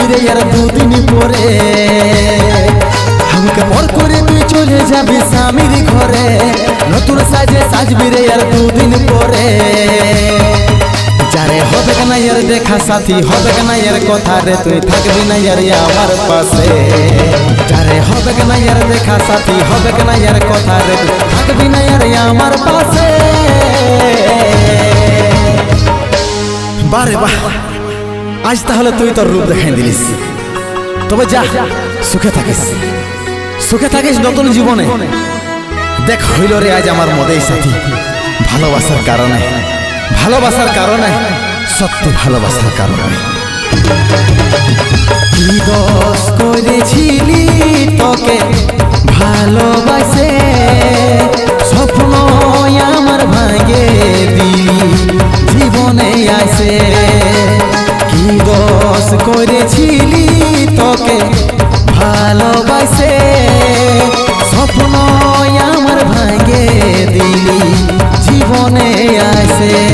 রে আর দুদিন পরে আমাকে পর করে তুই চলে যাবি স্বামীর ঘরে নতুন সাজে সাজবি রে আর দুদিন পরে যারে হবে না यार দেখা সাথী হবে না यार কথা রে তুই থাকবি না यार আমার পাশে যারে হবে না यार দেখা সাথী হবে না यार কথা রে তুই থাকবি না यार আমার পাশে বারে বাহ আজ তাহলে তুই তোর রূপ দেখাই দিলিস তবে যা সুখে থাকিস নতুন জীবনে দেখ হইল রে আজ আমার মদেই সাথী ভালোবাসার কারণে সত্যি ভালোবাসার কারণে কি দোষ করেছিলি তোকে ভালোবাসে স্বপ্ন আমার ভাঙে দিলি জীবনে আসে কি দোষ করেছিলি তোকে ভালোবাসে স্বপ্ন আমার ভাঙে দিলি জীবনে আসে